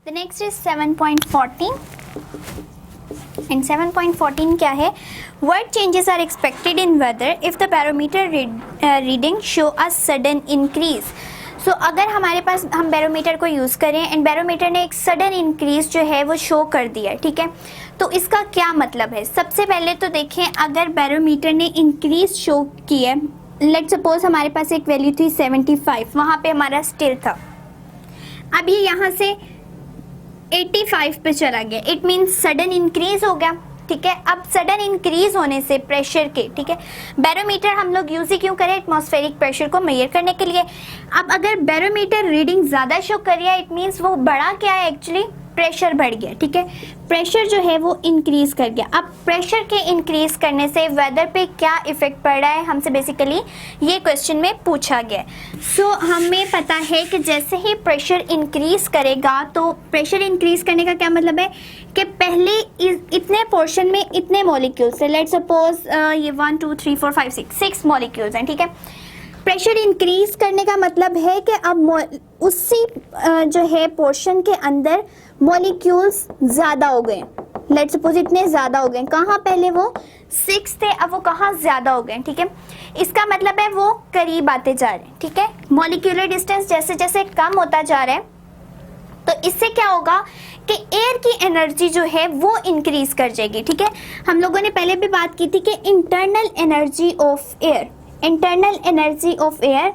The next is 7.14 and 7.14 क्या है? What changes are expected in weather if the barometer reading show a sudden increase? सो अगर हमारे पास हम barometer को use करें एंड बैरोमीटर ने एक सडन इंक्रीज जो है वो शो कर दिया है, ठीक है, तो इसका क्या मतलब है? सबसे पहले तो देखें, अगर बैरोमीटर ने इंक्रीज शो किया है, लेट्स सपोज हमारे पास एक वैल्यू थी 75, वहाँ पे हमारा स्टिल था, अब ये यहाँ से 85 पे चला गया, इट मीन्स सडन इंक्रीज हो गया, ठीक है। अब सडन इंक्रीज होने से प्रेशर के, ठीक है, बैरोमीटर हम लोग यूज ही क्यों करें? एटमॉस्फेरिक प्रेशर को मेजर करने के लिए। अब अगर बैरोमीटर रीडिंग ज़्यादा शो कर रहा है, इट मीन्स वो बढ़ा क्या है? एक्चुअली प्रेशर बढ़ गया, ठीक है, प्रेशर जो है वो इंक्रीज कर गया। अब प्रेशर के इंक्रीज करने से वेदर पे क्या इफेक्ट पड़ रहा है, हमसे बेसिकली ये क्वेश्चन में पूछा गया। सो हमें पता है कि जैसे ही प्रेशर इंक्रीज करेगा, तो प्रेशर इंक्रीज करने का क्या मतलब है कि पहले इतने पोर्शन में इतने मॉलिक्यूल्स है, लेट्स सपोज ये 1 2 3 4 5 6 मॉलिक्यूल्स हैं, ठीक है। प्रेशर इंक्रीज करने का मतलब है कि अब उसी जो है पोर्शन के अंदर मॉलिक्यूल्स ज़्यादा हो गए, लेट्स सपोज इतने ज़्यादा हो गए, कहाँ पहले वो 6 थे, अब वो कहाँ ज़्यादा हो गए, ठीक है। इसका मतलब है वो करीब आते जा रहे हैं, ठीक है। मॉलिक्यूलर डिस्टेंस जैसे जैसे कम होता जा रहा है, तो इससे क्या होगा कि एयर की एनर्जी जो है वो इंक्रीज कर जाएगी, ठीक है। हम लोगों ने पहले भी बात की थी कि internal energy of air, internal energy of air,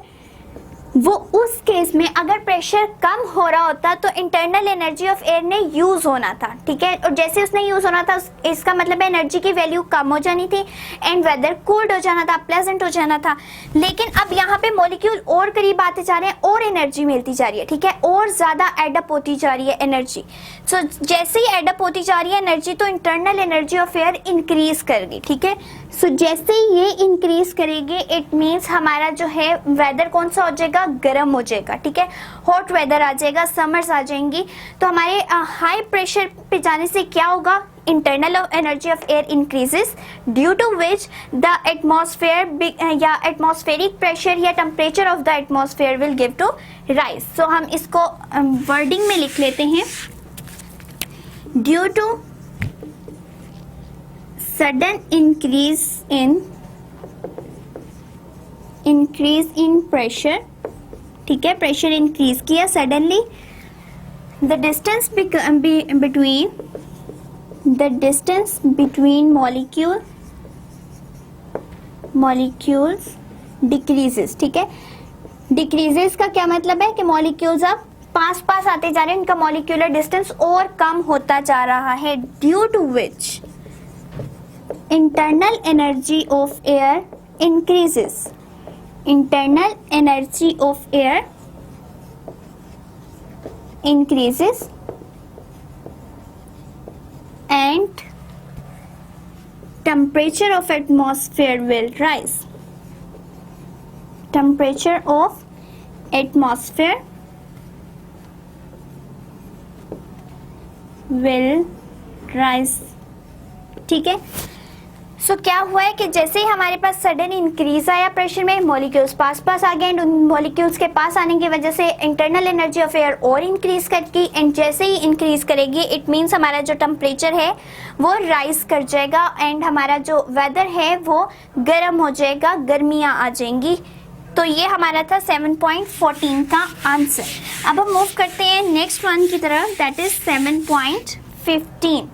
वो उस केस में अगर प्रेशर कम हो रहा होता तो इंटरनल एनर्जी ऑफ एयर ने यूज़ होना था, ठीक है, और जैसे उसने यूज़ होना था इसका मतलब एनर्जी की वैल्यू कम हो जानी थी एंड वेदर कोल्ड हो जाना था, प्लेजेंट हो जाना था। लेकिन अब यहाँ पे मॉलिक्यूल और करीब आते जा रहे हैं और एनर्जी मिलती जा रही है, ठीक है, और ज़्यादा एडअप होती जा रही है एनर्जी। सो जैसे ही एडअप होती जा रही है एनर्जी, तो internal energy of air increase कर गई, ठीक है। सो जैसे ही ये इंक्रीज करेगी, इट मीन्स हमारा जो है वेदर कौन सा हो जाएगा? गर्म हो जाएगा, ठीक है, हॉट वेदर आ जाएगा, समर्स आ जाएंगी। तो हमारे हाई प्रेशर पे जाने से क्या होगा? Internal energy of air increases, due to which the atmosphere या एटमॉस्फेरिक प्रेशर या temperature of the atmosphere will give to rise. So हम इसको वर्डिंग में लिख लेते हैं, due to sudden increase in pressure, ठीक है, प्रेशर इंक्रीज किया suddenly, the distance between molecules decreases, ठीक है। decreases का क्या मतलब है कि मॉलिक्यूल्स अब पास पास आते जा रहे हैं, उनका मॉलिक्यूलर डिस्टेंस और कम होता जा रहा है, due to which internal energy of air increases, internal energy of air increases and temperature of atmosphere will rise, temperature of atmosphere will rise, ठीक है। सो क्या हुआ है कि जैसे ही हमारे पास सडन इंक्रीज आया प्रेशर में, मॉलिक्यूल्स पास पास आ गए एंड उन मॉलिक्यूल्स के पास आने की वजह से इंटरनल एनर्जी ऑफ एयर और इंक्रीज करगी, एंड जैसे ही इंक्रीज करेगी इट मीन्स हमारा जो टेम्परेचर है वो राइज कर जाएगा एंड हमारा जो वेदर है वो गर्म हो जाएगा, गर्मियाँ आ जाएंगी। तो ये हमारा था 7.14 का आंसर। अब हम मूव करते हैं नेक्स्ट वन की तरफ, that is 7.15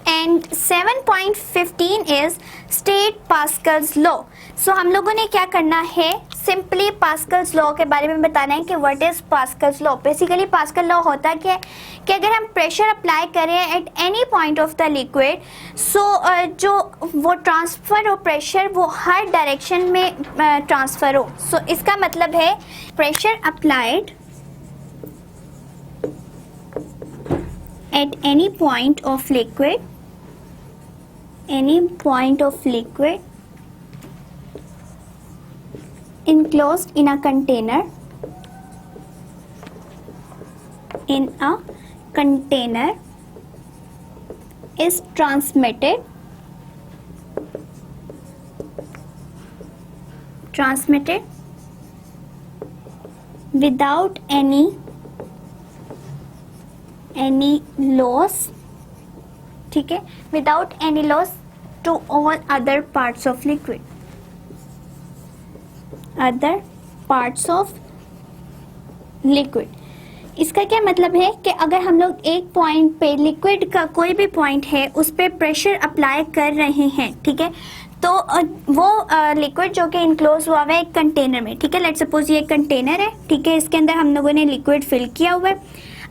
and 7.15 is state Pascal's law. So हम लोगों ने क्या करना है, सिंपली पास्कल्स लॉ के बारे में बताना है कि what is Pascal's law. Basically Pascal law होता है कि अगर हम प्रेशर अप्लाई करें at any point of the liquid, so जो वो ट्रांसफ़र हो प्रेशर वो हर डायरेक्शन में ट्रांसफ़र हो। सो इसका मतलब है pressure applied at any point of liquid enclosed in a container is transmitted without any any loss, ठीक है, without any loss to all other parts of liquid, other parts of liquid. इसका क्या मतलब है कि अगर हम लोग एक पॉइंट पे लिक्विड का कोई भी पॉइंट है उस पर प्रेशर अप्लाई कर रहे हैं, ठीक है, तो वो लिक्विड जो कि इनक्लोज हुआ हुआ है एक कंटेनर में, ठीक है, लेट्स सपोज ये एक कंटेनर है, ठीक है, इसके अंदर हम लोगों ने लिक्विड फिल किया हुआ है।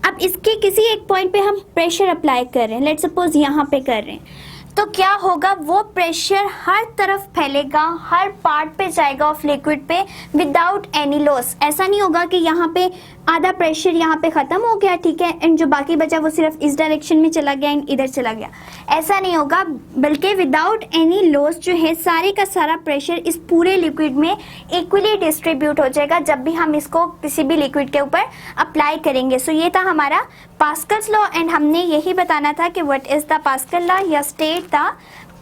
अब इसके किसी एक पॉइंट पे हम प्रेशर अप्लाई कर रहे हैं, लेट्स सपोज यहाँ पे कर रहे हैं, तो क्या होगा, वो प्रेशर हर तरफ फैलेगा, हर पार्ट पे जाएगा ऑफ लिक्विड पे विदाउट एनी लॉस। ऐसा नहीं होगा कि यहाँ पे आधा प्रेशर यहाँ पे ख़त्म हो गया, ठीक है, एंड जो बाकी बचा वो सिर्फ इस डायरेक्शन में चला गया एंड इधर चला गया, ऐसा नहीं होगा, बल्कि विदाउट एनी लॉस जो है सारे का सारा प्रेशर इस पूरे लिक्विड में इक्वली डिस्ट्रीब्यूट हो जाएगा जब भी हम इसको किसी भी लिक्विड के ऊपर अप्लाई करेंगे। सो ये था हमारा पास्कल्स लॉ एंड हमने यही बताना था कि what is the Pascal law या state the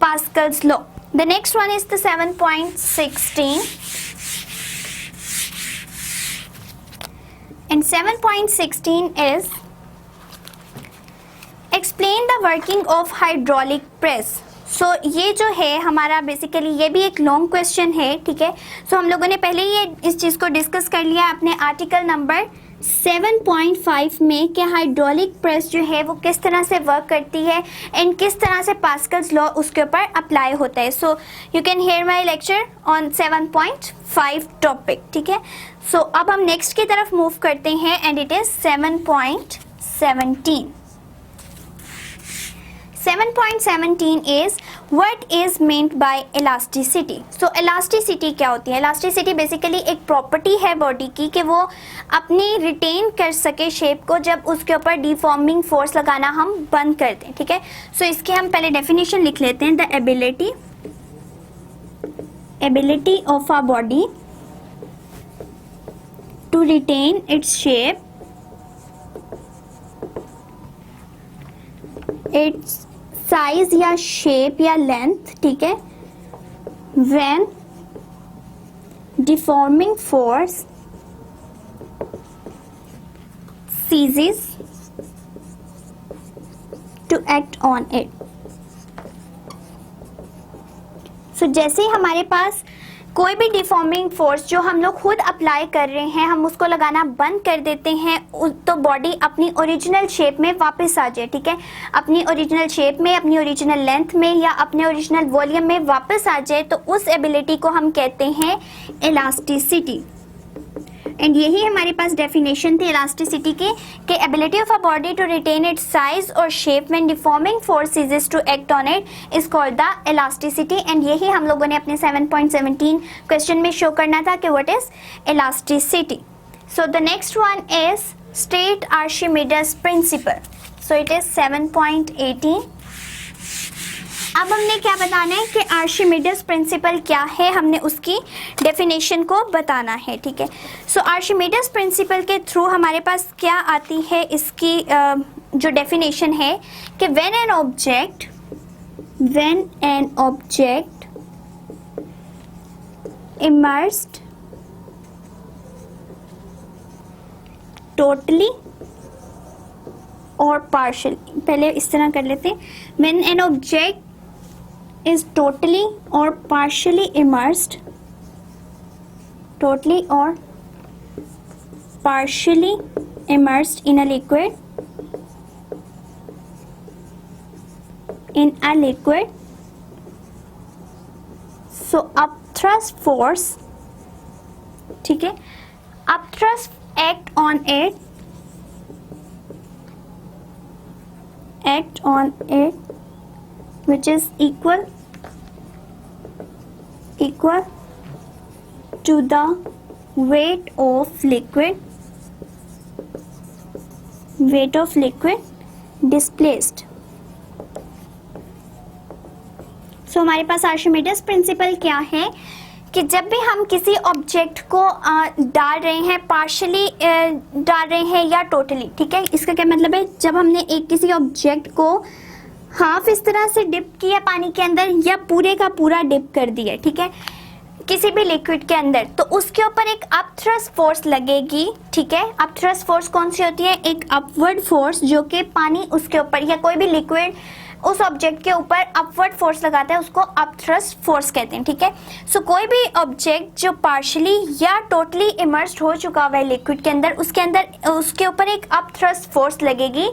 Pascal's law. The next one is the 7.16 and 7.16 is explain the working of hydraulic press। सो ये जो है हमारा बेसिकली ये भी एक लॉन्ग क्वेश्चन है, ठीक है। सो हम लोगों ने पहले ही इस चीज़ को डिस्कस कर लिया अपने आर्टिकल नंबर 7.5 में कि हाइड्रोलिक प्रेस जो है वो किस तरह से वर्क करती है एंड किस तरह से पास्कल्स लॉ उसके ऊपर अप्लाई होता है। So you can hear my lecture on 7.5 topic, ठीक है। सो अब हम नेक्स्ट की तरफ मूव करते हैं and it is 7.17। 7.17 is what is meant by elasticity। So elasticity क्या होती है? elasticity बेसिकली एक प्रॉपर्टी है बॉडी की कि वो अपनी रिटेन कर सके शेप को जब उसके ऊपर डिफॉर्मिंग फोर्स लगाना हम बंद कर दें, ठीक है। सो इसके हम पहले डेफिनेशन लिख लेते हैं। The ability of a body to retain its shape, its size या शेप या लेंथ, ठीक है, when deforming force ceases to act on it. So जैसे ही हमारे पास कोई भी डिफॉर्मिंग फोर्स जो हम लोग खुद अप्लाई कर रहे हैं हम उसको लगाना बंद कर देते हैं तो बॉडी अपनी ओरिजिनल शेप में वापस आ जाए, ठीक है, अपनी ओरिजिनल शेप में, अपनी ओरिजिनल लेंथ में या अपने ओरिजिनल वॉल्यूम में वापस आ जाए, तो उस एबिलिटी को हम कहते हैं इलास्टिसिटी। एंड यही हमारे पास डेफिनेशन थी इलास्टिसिटी की कि ability of a body to retain its size और shape when deforming force ceases to act on it is called the elasticity. And यही हम लोगों ने अपने 7.17 क्वेश्चन में शो करना था कि what is elasticity. So the next one is state Archimedes principle. So it is 7.18। अब हमने क्या बताना है कि आर्शिमिडस प्रिंसिपल क्या है, हमने उसकी डेफिनेशन को बताना है, ठीक है। सो आर्शिमिडस प्रिंसिपल के थ्रू हमारे पास क्या आती है, इसकी जो डेफिनेशन है कि when an object immersed totally और पार्शियली, पहले इस तरह कर लेते हैं, when an object is totally or partially immersed in a liquid, so upthrust force, ठीक है, upthrust act on it which is equal to the weight of liquid displaced। सो हमारे पास आर्शिमिडस प्रिंसिपल क्या है कि जब भी हम किसी ऑब्जेक्ट को डाल रहे हैं, पार्शियली डाल रहे हैं या टोटली, ठीक है, इसका क्या मतलब है, जब हमने एक किसी ऑब्जेक्ट को हाफ इस तरह से डिप किया पानी के अंदर या पूरे का पूरा डिप कर दिया, ठीक है, किसी भी लिक्विड के अंदर, तो उसके ऊपर एक अपथ्रस्ट फोर्स लगेगी, ठीक है। अपथ्रस्ट फोर्स कौन सी होती है? एक अपवर्ड फोर्स, जो कि पानी उसके ऊपर या कोई भी लिक्विड उस ऑब्जेक्ट के ऊपर अपवर्ड फोर्स लगाता है, उसको अपथ्रस्ट फोर्स कहते हैं, ठीक है। सो कोई भी ऑब्जेक्ट जो पार्शियली या टोटली इमर्स्ड हो चुका हुआ है लिक्विड के अंदर, उसके ऊपर एक अपथ्रस्ट फोर्स लगेगी,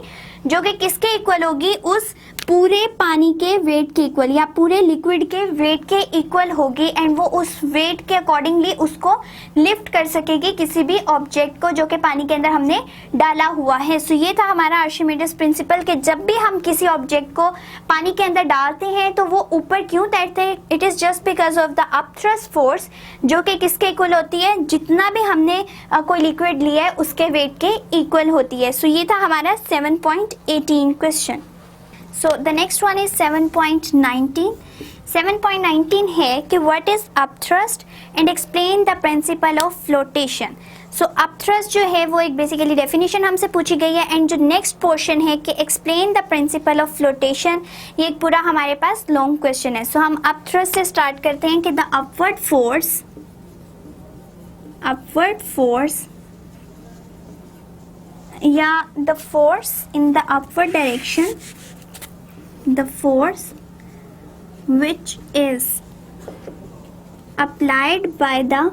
जो कि किसके इक्वल होगी? उस पूरे पानी के वेट के इक्वल या पूरे लिक्विड के वेट के इक्वल होगी, एंड वो उस वेट के अकॉर्डिंगली उसको लिफ्ट कर सकेगी किसी भी ऑब्जेक्ट को जो कि पानी के अंदर हमने डाला हुआ है। सो ये था हमारा आर्शिमिडीज प्रिंसिपल कि जब भी हम किसी ऑब्जेक्ट को पानी के अंदर डालते हैं तो वो ऊपर क्यों तैरते हैं? It is just because of the upthrust force, जो कि किसके इक्वल होती है? जितना भी हमने कोई लिक्विड लिया है उसके वेट के इक्वल होती है। सो ये था हमारा 7.18 question. So the next one is 7.19। 7.19 है कि what is upthrust and explain the principle of flotation. So upthrust जो है वो एक बेसिकली डेफिनेशन हमसे पूछी गई है, एंड जो नेक्स्ट पोर्शन है कि explain the principle of flotation, ये एक पूरा हमारे पास लॉन्ग क्वेश्चन है। सो हम अपथ्रस्ट से स्टार्ट करते हैं कि द अपवर्ड फोर्स या the force in the upward direction, the force which is applied by the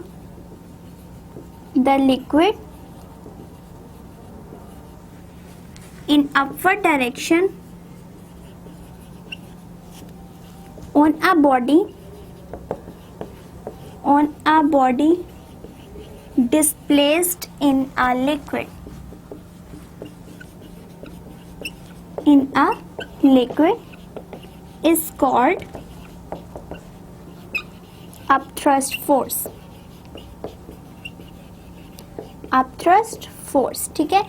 liquid in upward direction on a body displaced in a liquid is called upthrust force, ठीक है।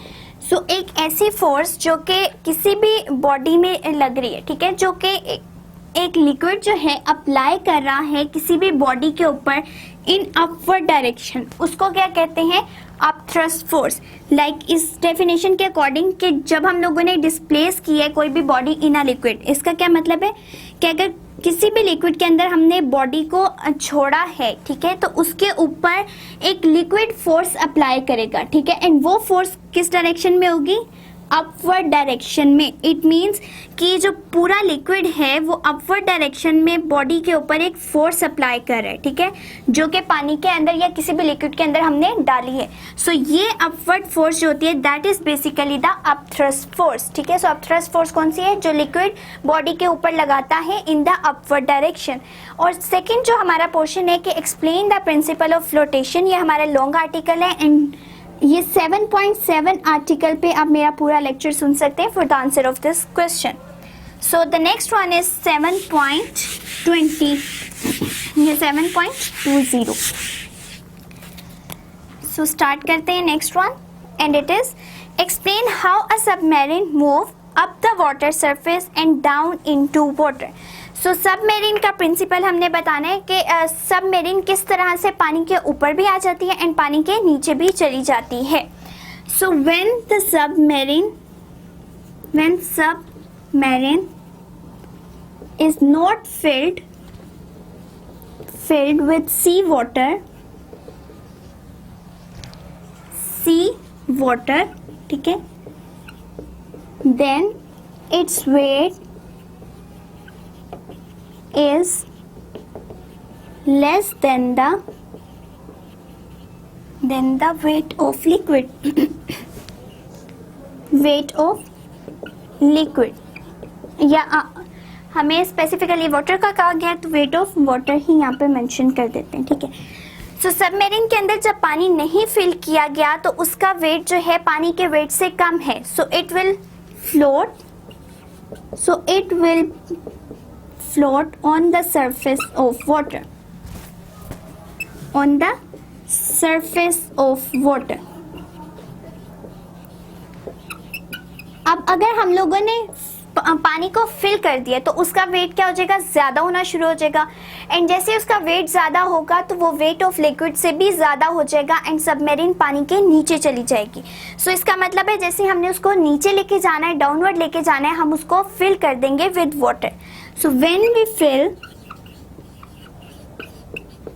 सो एक ऐसी force जो कि किसी भी body में लग रही है, ठीक है, जो कि एक लिक्विड जो है अप्लाई कर रहा है किसी भी बॉडी के ऊपर इन अपवर्ड डायरेक्शन, उसको क्या कहते हैं? Upthrust force. लाइक इस डेफिनेशन के अकॉर्डिंग कि जब हम लोगों ने डिस्प्लेस किया है कोई भी बॉडी इन अ लिक्विड, इसका क्या मतलब है कि अगर किसी भी लिक्विड के अंदर हमने बॉडी को छोड़ा है, ठीक है, तो उसके ऊपर एक लिक्विड फोर्स अप्लाई करेगा, ठीक है, एंड वो फोर्स किस डायरेक्शन में होगी? अपवर्ड डायरेक्शन में। इट मीन्स कि जो पूरा लिक्विड है वो अपवर्ड डायरेक्शन में बॉडी के ऊपर एक फोर्स अप्लाई कर रहा है, ठीक है, जो कि पानी के अंदर या किसी भी लिक्विड के अंदर हमने डाली है। सो ये अपवर्ड फोर्स जो होती है that is basically the upthrust force, ठीक है। सो अपथ्रस्ट फोर्स कौन सी है? जो लिक्विड बॉडी के ऊपर लगाता है इन द अपवर्ड डायरेक्शन। और सेकेंड जो हमारा पोर्शन है कि explain the principle of flotation, ये हमारा लॉन्ग आर्टिकल है, एंड ये 7.7 आर्टिकल पे आप मेरा पूरा लेक्चर सुन सकते हैं for the answer of this question. So the next one is 7.20, ये 7.20। सो स्टार्ट करते हैं next one, and it is explain how a submarine move up the water surface and down into water. So submarine का principal हमने बताना है कि submarine किस तरह से पानी के ऊपर भी आ जाती है एंड पानी के नीचे भी चली जाती है। So when submarine is not filled with sea water, ठीक है, then its weight is less than the weight of liquid या हमें स्पेसिफिकली वाटर का कहा गया तो वेट ऑफ वाटर ही यहाँ पे मेंशन कर देते हैं, ठीक है। सो सबमरीन के अंदर जब पानी नहीं फिल किया गया तो उसका वेट जो है पानी के वेट से कम है, so it will float on the surface of water, अब अगर हम लोगों ने पानी को फिल कर दिया तो उसका वेट क्या हो जाएगा? ज़्यादा होना शुरू हो जाएगा, एंड जैसे उसका वेट ज़्यादा होगा तो वो वेट ऑफ लिक्विड से भी ज़्यादा हो जाएगा एंड सबमरीन पानी के नीचे चली जाएगी। सो इसका मतलब है जैसे हमने उसको नीचे लेके जाना है, डाउनवर्ड लेके जाना है, हम उसको फिल कर देंगे with water. So when we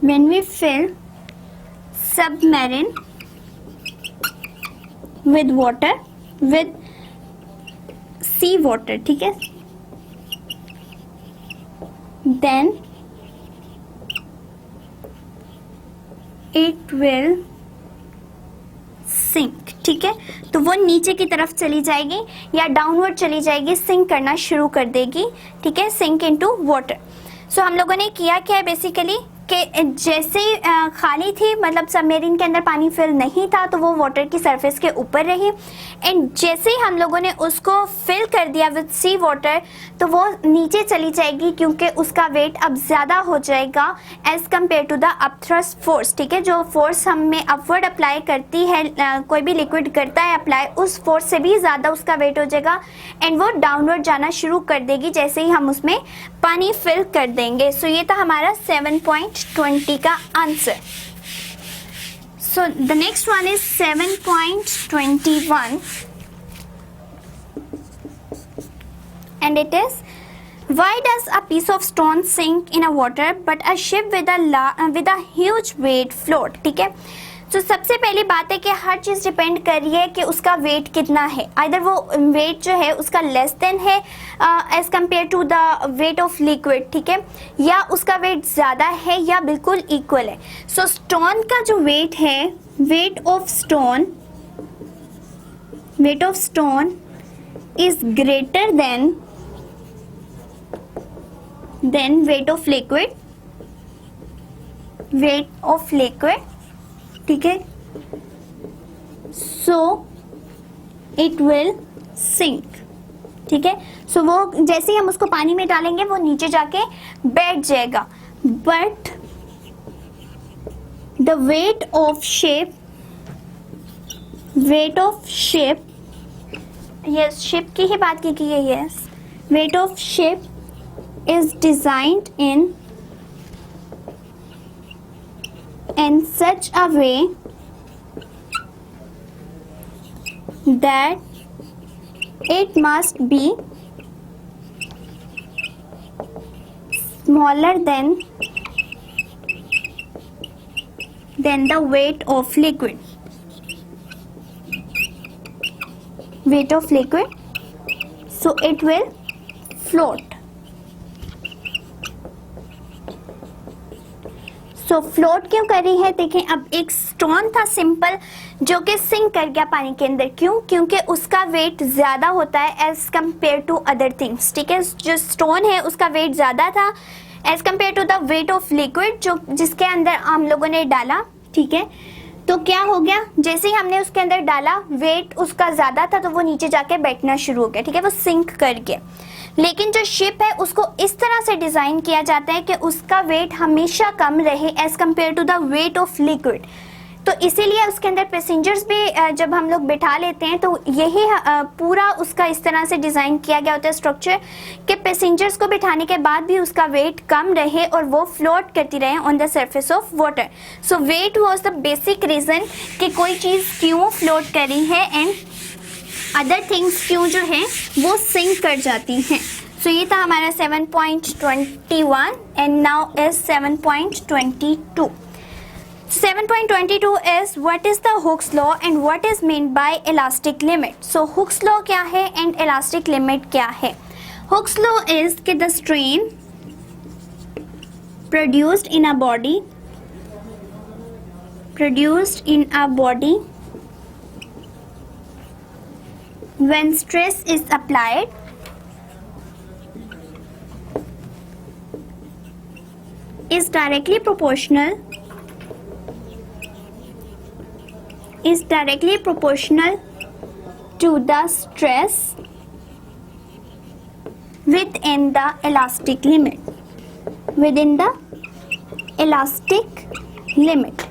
when we fill submarine with water, with sea water, ठीक है, then it will sink, ठीक है, तो वो नीचे की तरफ चली जाएगी या डाउनवर्ड चली जाएगी, सिंक करना शुरू कर देगी, ठीक है, सिंक इनटू वाटर। सो हम लोगों ने किया क्या है बेसिकली कि जैसे ही खाली थी, मतलब सबमरीन के अंदर पानी फिल नहीं था, तो वो वाटर की सरफेस के ऊपर रही, एंड जैसे ही हम लोगों ने उसको फिल कर दिया विद सी वाटर, तो वो नीचे चली जाएगी क्योंकि उसका वेट अब ज़्यादा हो जाएगा as compare to the upthrust force, ठीक है, जो फोर्स हमें अपवर्ड अप्लाई करती है, कोई भी लिक्विड करता है अप्लाई, उस फोर्स से भी ज़्यादा उसका वेट हो जाएगा एंड वो डाउनवर्ड जाना शुरू कर देगी जैसे ही हम उसमें पानी फिल कर देंगे। सो ये था हमारा 7.20 का answer. So the next one is 7.21 and it is, why does a piece of stone sink in a water but a ship with a huge weight float, ठीक है। तो सबसे पहली बात है कि हर चीज़ डिपेंड कर रही है कि उसका वेट कितना है, आइदर वो वेट जो है उसका लेस देन है as compare to the weight of liquid, ठीक है, या उसका वेट ज़्यादा है या बिल्कुल इक्वल है। सो स्टोन का जो वेट है, weight of stone is greater than wait of liquid, ठीक है, सो इट विल सिंक, ठीक है। सो वो जैसे ही हम उसको पानी में डालेंगे वो नीचे जाके बैठ जाएगा, but the weight of ship, yes ship की ही बात की है, yes, weight of ship is designed in such a way that it must be smaller than the weight of liquid, so it will float. तो float क्यों कर रही है, देखें, अब एक स्टोन था सिंपल जो कि सिंक कर गया पानी के अंदर, क्यों, क्योंकि उसका वेट ज़्यादा होता है as compare to other things, ठीक है, जो स्टोन है उसका वेट ज़्यादा था as compare to the weight of liquid जो जिसके अंदर हम लोगों ने डाला, ठीक है। तो क्या हो गया, जैसे ही हमने उसके अंदर डाला वेट उसका ज़्यादा था तो वो नीचे जाके बैठना शुरू हो गया, ठीक है, वो सिंक कर गया। लेकिन जो शिप है उसको इस तरह से डिज़ाइन किया जाता है कि उसका वेट हमेशा कम रहे as compare to the weight of liquid, तो इसीलिए उसके अंदर पैसेंजर्स भी जब हम लोग बिठा लेते हैं तो यही पूरा उसका इस तरह से डिज़ाइन किया गया होता है स्ट्रक्चर कि पैसेंजर्स को बिठाने के बाद भी उसका वेट कम रहे और वो फ्लोट करती रहे on the surface of water. So wait was the basic reason कि कोई चीज़ क्यों फ्लोट कर रही है एंड अदर थिंग्स क्यों जो है वो सिंक कर जाती हैं। सो ये था हमारा 7.21 and now is 7.22. 7.22 is what is the Hooke's law and what is meant by elastic limit. So Hooke's law क्या है and elastic limit क्या है? Hooke's law is कि the strain produced in a body when stress is applied is directly proportional to the stress within the elastic limit.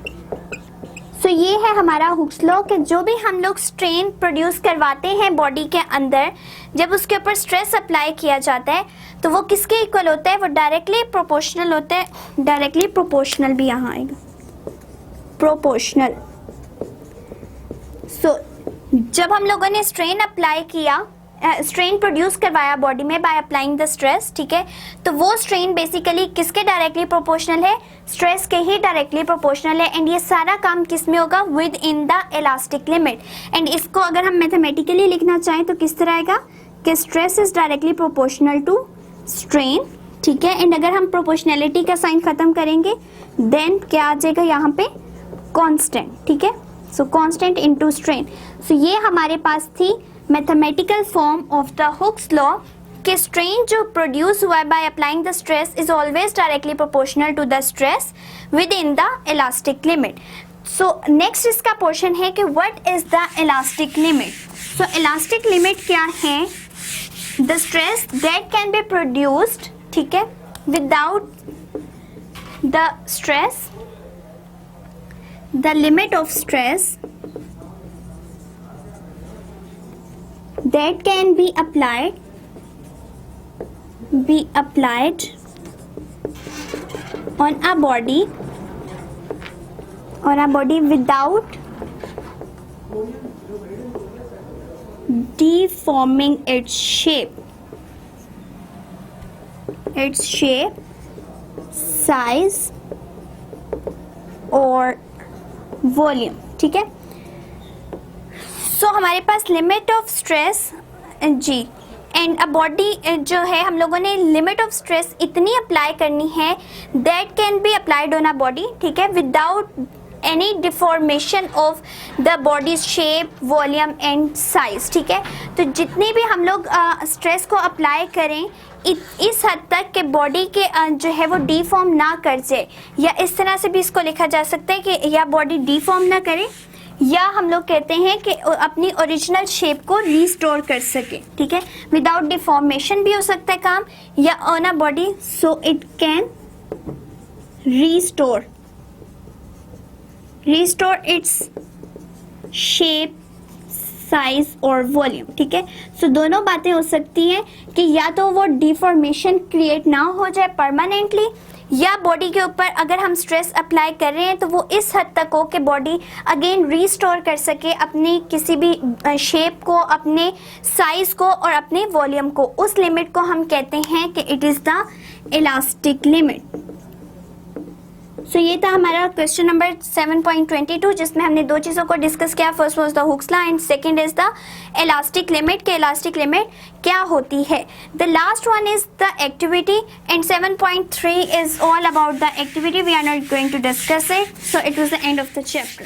So ये है हमारा hooks law कि जो भी हम लोग स्ट्रेन प्रोड्यूस करवाते हैं बॉडी के अंदर, जब उसके ऊपर स्ट्रेस अप्लाई किया जाता है तो वो किसके इक्वल होता है, वो डायरेक्टली प्रोपोर्शनल होता है। डायरेक्टली प्रोपोर्शनल भी यहाँ आएगा, प्रोपोर्शनल। सो जब हम लोगों ने स्ट्रेन अप्लाई किया स्ट्रेन प्रोड्यूस करवाया बॉडी में बाय अप्लाइंग द स्ट्रेस, ठीक है, तो वो स्ट्रेन बेसिकली किसके डायरेक्टली प्रोपोर्शनल है, स्ट्रेस के ही डायरेक्टली प्रोपोर्शनल है। एंड ये सारा काम किस में होगा, with in the elastic limit. And इसको अगर हम मैथमेटिकली लिखना चाहें तो किस तरह आएगा कि stress is directly proportional to strain, ठीक है। एंड अगर हम प्रोपोर्शनैलिटी का साइन खत्म करेंगे देन क्या आ जाएगा यहाँ पे, कांस्टेंट, ठीक है। So constant into strain. So ये हमारे पास थी mathematical form of the Hooke's law कि स्ट्रेन जो प्रोड्यूस हुआ है by applying the stress is always directly proportional to the stress within the elastic limit. So next इसका portion है कि what is the elastic limit. So elastic limit क्या है, the stress that can be produced, ठीक है, without the stress, the limit of stress that can be applied on a body without deforming its shape, size और volume, ठीक है। So हमारे पास limit of stress जी एंड अ बॉडी जो है हम लोगों ने लिमिट ऑफ स्ट्रेस इतनी अप्लाई करनी है that can be applied on a body, ठीक है, without any deformation of the body shape, volume and size, ठीक है। तो जितनी भी हम लोग स्ट्रेस को अप्लाई करें इस हद तक कि बॉडी के जो है वो डीफॉर्म ना कर जाए, या इस तरह से भी इसको लिखा जा सकता है कि या बॉडी डीफॉर्म ना करे या हम लोग कहते हैं कि अपनी ओरिजिनल शेप को रीस्टोर कर सके, ठीक है। विदाउट डिफॉर्मेशन भी हो सकता है काम, या on a body so it can restore its shape, size और वॉल्यूम, ठीक है। सो दोनों बातें हो सकती हैं कि या तो वो डिफॉर्मेशन क्रिएट ना हो जाए परमानेंटली, या बॉडी के ऊपर अगर हम स्ट्रेस अप्लाई कर रहे हैं तो वो इस हद तक हो कि बॉडी अगेन रीस्टोर कर सके अपनी किसी भी शेप को, अपने साइज को और अपने वॉल्यूम को। उस लिमिट को हम कहते हैं कि it is the elastic limit. So ये था हमारा क्वेश्चन नंबर 7.22 जिसमें हमने दो चीज़ों को डिस्कस किया। First was the Hooke's law and second is the elastic limit के इलास्टिक लिमिट क्या होती है। The last one is the activity and 7.3 is all about the activity. We are not going to discuss it, so it was the end of the chapter.